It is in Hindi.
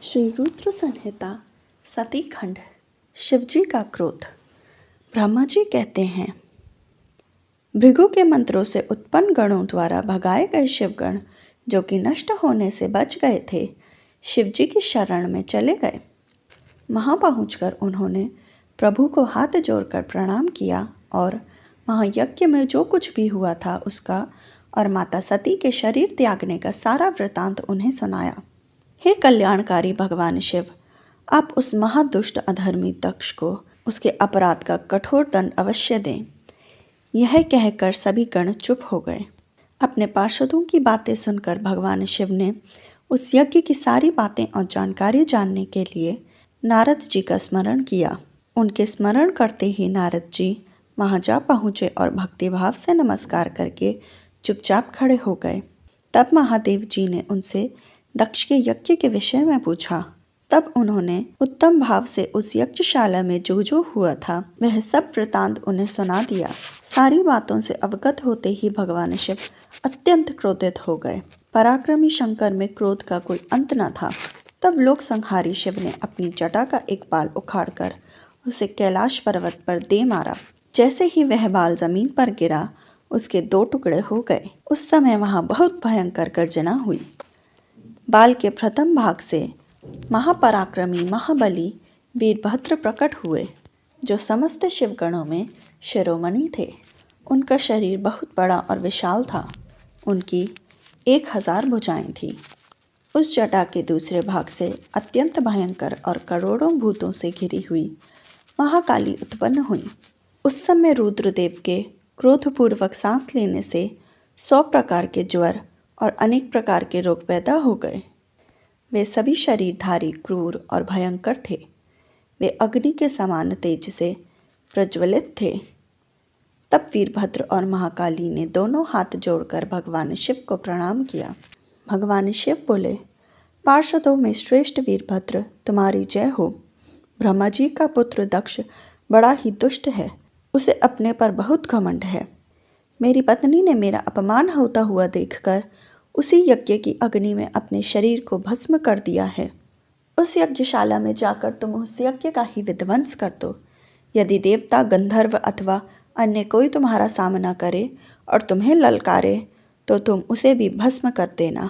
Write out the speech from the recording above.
श्री रुद्र संहिता सती खंड। शिवजी का क्रोध। ब्रह्मा जी कहते हैं, भृगु के मंत्रों से उत्पन्न गणों द्वारा भगाए गए शिवगण जो कि नष्ट होने से बच गए थे, शिवजी की शरण में चले गए। वहां पहुंचकर उन्होंने प्रभु को हाथ जोड़कर प्रणाम किया और महायज्ञ में जो कुछ भी हुआ था उसका और माता सती के शरीर त्यागने का सारा वृतांत उन्हें सुनाया। हे कल्याणकारी भगवान शिव, आप उस महादुष्ट अधर्मी दक्ष को उसके अपराध का कठोर दंड अवश्य दें। यह कहकर सभी गण चुप हो गए। अपने पार्षदों की बातें सुनकर भगवान शिव ने उस यज्ञ की सारी बातें और जानकारी जानने के लिए नारद जी का स्मरण किया। उनके स्मरण करते ही नारद जी वहां जा पहुँचे और भक्तिभाव से नमस्कार करके चुपचाप खड़े हो गए। तब महादेव जी ने उनसे दक्ष के यज्ञ के विषय में पूछा। तब उन्होंने उत्तम भाव से उस यज्ञशाला में जो जो हुआ था वह सब वृतांत उन्हें सुना दिया। सारी बातों से अवगत होते ही भगवान शिव अत्यंत क्रोधित हो गए। पराक्रमी शंकर में क्रोध का कोई अंत न था। तब लोक संहारी शिव ने अपनी जटा का एक बाल उखाड़कर उसे कैलाश पर्वत पर दे मारा। जैसे ही वह बाल जमीन पर गिरा, उसके 2 टुकड़े हो गए। उस समय वहां बहुत भयंकर गर्जना हुई। बाल के प्रथम भाग से महापराक्रमी महाबली वीरभद्र प्रकट हुए, जो समस्त शिवगणों में शिरोमणि थे। उनका शरीर बहुत बड़ा और विशाल था। उनकी 1000 भुजाएं थीं। उस जटा के दूसरे भाग से अत्यंत भयंकर और करोड़ों भूतों से घिरी हुई महाकाली उत्पन्न हुई। उस समय रुद्रदेव के क्रोधपूर्वक सांस लेने से 100 प्रकार के ज्वर और अनेक प्रकार के रोग पैदा हो गए। वे सभी शरीरधारी क्रूर और भयंकर थे। वे अग्नि के समान तेज से प्रज्वलित थे। तब वीरभद्र और महाकाली ने दोनों हाथ जोड़कर भगवान शिव को प्रणाम किया। भगवान शिव बोले, पार्षदों में श्रेष्ठ वीरभद्र, तुम्हारी जय हो। ब्रह्मा जी का पुत्र दक्ष बड़ा ही दुष्ट है। उसे अपने पर बहुत घमंड है। मेरी पत्नी ने मेरा अपमान होता हुआ देखकर उसी यज्ञ की अग्नि में अपने शरीर को भस्म कर दिया है। उस यज्ञशाला में जाकर तुम उस यज्ञ का ही विध्वंस कर दो। यदि देवता, गंधर्व अथवा अन्य कोई तुम्हारा सामना करे और तुम्हें ललकारे तो तुम उसे भी भस्म कर देना।